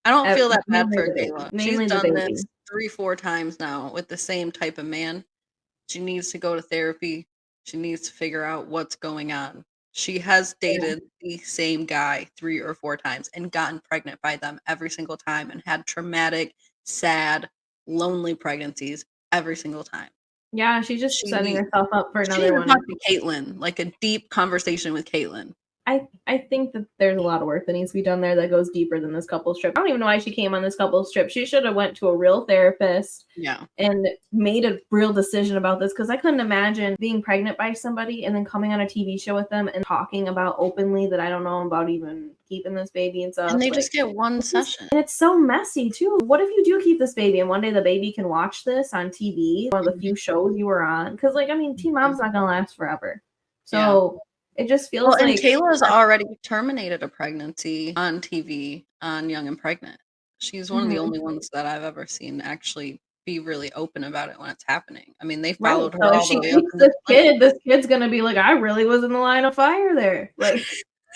[SPEAKER 3] I don't feel that bad for Kayla. She's done this 3-4 times now with the same type of man. She needs to go to therapy. She needs to figure out what's going on. She has dated the same guy 3 or 4 times and gotten pregnant by them every single time and had traumatic, sad, lonely pregnancies every single time.
[SPEAKER 2] Yeah, she's just setting herself up for another one.
[SPEAKER 3] Talk to Caitlin, like a deep conversation with Caitlin.
[SPEAKER 2] I think that there's a lot of work that needs to be done there that goes deeper than this couples trip. I don't even know why she came on this couples trip. She should have went to a real therapist and made a real decision about this, because I couldn't imagine being pregnant by somebody and then coming on a TV show with them and talking about openly that I don't know about even keeping this baby and stuff.
[SPEAKER 3] And they just get one session.
[SPEAKER 2] And it's so messy too. What if you do keep this baby and one day the baby can watch this on TV, one of the few shows you were on? Because Teen Mom's not going to last forever. So... It just feels like...
[SPEAKER 3] And Kayla's already terminated a pregnancy on TV on Young and Pregnant. She's one of the only ones that I've ever seen actually be really open about it when it's happening. I mean, they followed her all the way up.
[SPEAKER 2] This kid's going to be like, I really was in the line of fire there. Like,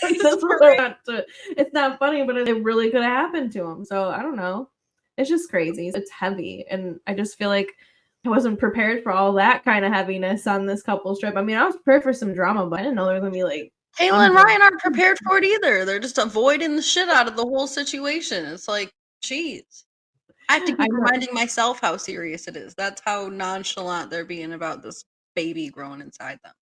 [SPEAKER 2] it's not funny, but it really could have happened to him. So, I don't know. It's just crazy. It's heavy. And I just feel like I wasn't prepared for all that kind of heaviness on this couples trip. I mean, I was prepared for some drama, but I didn't know there was going to be like...
[SPEAKER 3] Kayla and Ryan aren't prepared for it either. They're just avoiding the shit out of the whole situation. It's like, geez. I have to keep reminding myself how serious it is. That's how nonchalant they're being about this baby growing inside them.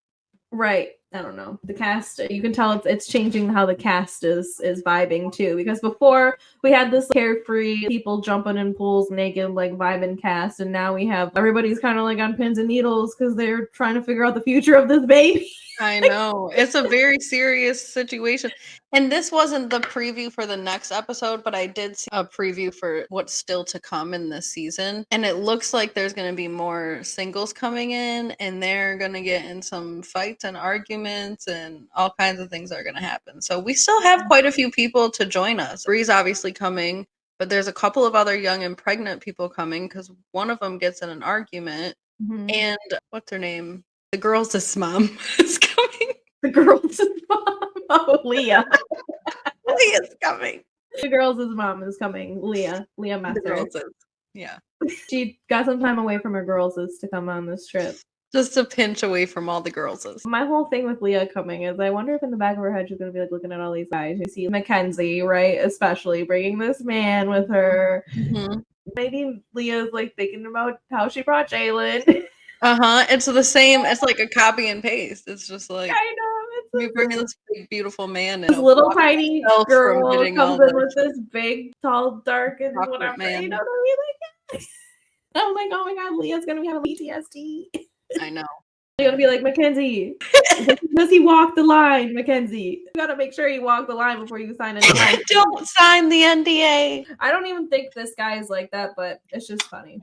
[SPEAKER 2] Right. I don't know. The cast, you can tell it's changing how the cast is vibing too. Because before we had this carefree people jumping in pools naked, like vibing cast, and now we have everybody's kind of like on pins and needles because they're trying to figure out the future of this baby.
[SPEAKER 3] I know. It's a very serious situation. And this wasn't the preview for the next episode, but I did see a preview for what's still to come in this season. And it looks like there's going to be more singles coming in, and they're going to get in some fights and arguments, and all kinds of things are going to happen. So we still have quite a few people to join us. Bree's obviously coming, but there's a couple of other young and pregnant people coming because one of them gets in an argument. And what's her name? The girls' mom is coming.
[SPEAKER 2] The girls' mom? Oh, Leah.
[SPEAKER 3] Leah's coming.
[SPEAKER 2] The girls' mom is coming. Leah Messer.
[SPEAKER 3] Yeah.
[SPEAKER 2] She got some time away from her girls to come on this trip.
[SPEAKER 3] Just a pinch away from all the girls.
[SPEAKER 2] My whole thing with Leah coming is I wonder if in the back of her head she's going to be like looking at all these guys. You see Mackenzie, right? Especially bringing this man with her. Maybe Leah's like thinking about how she brought Jalen.
[SPEAKER 3] It's the same. It's like a copy and paste. It's just like,
[SPEAKER 2] I know.
[SPEAKER 3] We bring this big, beautiful man.
[SPEAKER 2] This little tiny girl comes in with this big, tall, dark, and whatever. Man. You know what I mean? Like, I'm like, oh my God, Leah's going to be having PTSD.
[SPEAKER 3] I know.
[SPEAKER 2] You're going to be like, Mackenzie, does he walk the line, Mackenzie? You got to make sure you walk the line before you sign it.
[SPEAKER 3] Don't sign the NDA.
[SPEAKER 2] I don't even think this guy is like that, but it's just funny.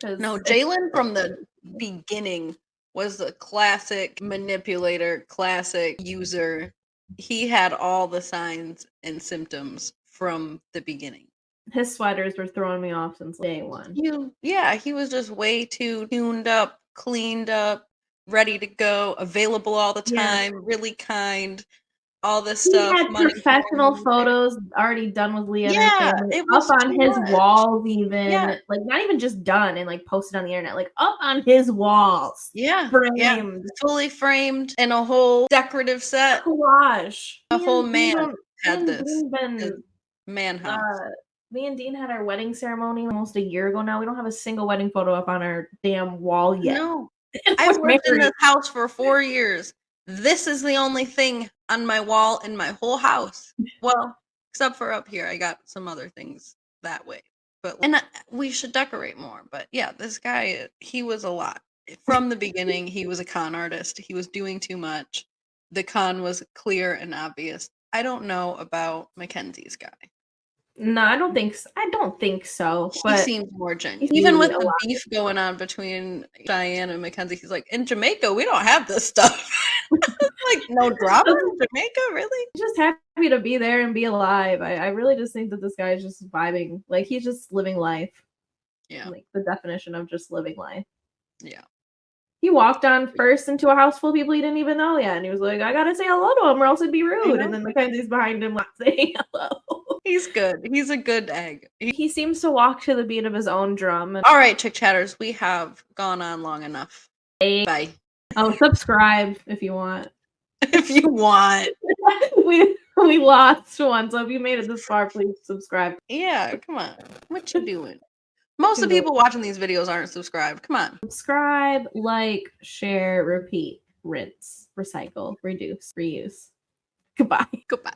[SPEAKER 3] No, Jalen from the beginning was a classic manipulator, classic user. He had all the signs and symptoms from the beginning.
[SPEAKER 2] His sweaters were throwing me off since day one.
[SPEAKER 3] He was just way too tuned up, cleaned up, ready to go, available all the time, really kind. All this stuff.
[SPEAKER 2] He had professional photos already done with Leah and her family, it was up on his walls, even like not even just done and like posted on the internet, like up on his walls. Framed.
[SPEAKER 3] Fully framed in a whole decorative set.
[SPEAKER 2] Collage.
[SPEAKER 3] A whole man had this. Manhouse.
[SPEAKER 2] Me and Dean had our wedding ceremony almost a year ago now. We don't have a single wedding photo up on our damn wall yet.
[SPEAKER 3] No. I've lived in this house for 4 years. This is the only thing on my wall in my whole house. Well, except for up here. I got some other things that way. And we should decorate more. But yeah, this guy, he was a lot. From the beginning, he was a con artist. He was doing too much. The con was clear and obvious. I don't know about Mackenzie's guy.
[SPEAKER 2] No, I don't think so.
[SPEAKER 3] He
[SPEAKER 2] But
[SPEAKER 3] seems more genuine. Even with the beef going on between Cheyenne and Mackenzie, he's like, in Jamaica, we don't have this stuff. Like, no drama in Jamaica, really?
[SPEAKER 2] Just happy to be there and be alive. I really just think that this guy is just vibing. Like, he's just living life.
[SPEAKER 3] Yeah.
[SPEAKER 2] Like, the definition of just living life.
[SPEAKER 3] Yeah.
[SPEAKER 2] He walked on first into a house full of people he didn't even know yet. And he was like, I gotta say hello to him or else it'd be rude. And then Mackenzie's behind him not saying hello.
[SPEAKER 3] He's good. He's a good egg.
[SPEAKER 2] He seems to walk to the beat of his own drum.
[SPEAKER 3] All right, Chick Chatters, we have gone on long enough. Bye.
[SPEAKER 2] Oh, subscribe if you want.
[SPEAKER 3] If you want.
[SPEAKER 2] we lost one, so if you made it this far, please subscribe.
[SPEAKER 3] Yeah, come on. What you doing? Most of the people watching these videos aren't subscribed. Come on.
[SPEAKER 2] Subscribe, like, share, repeat, rinse, recycle, reduce, reuse. Goodbye.
[SPEAKER 3] Goodbye.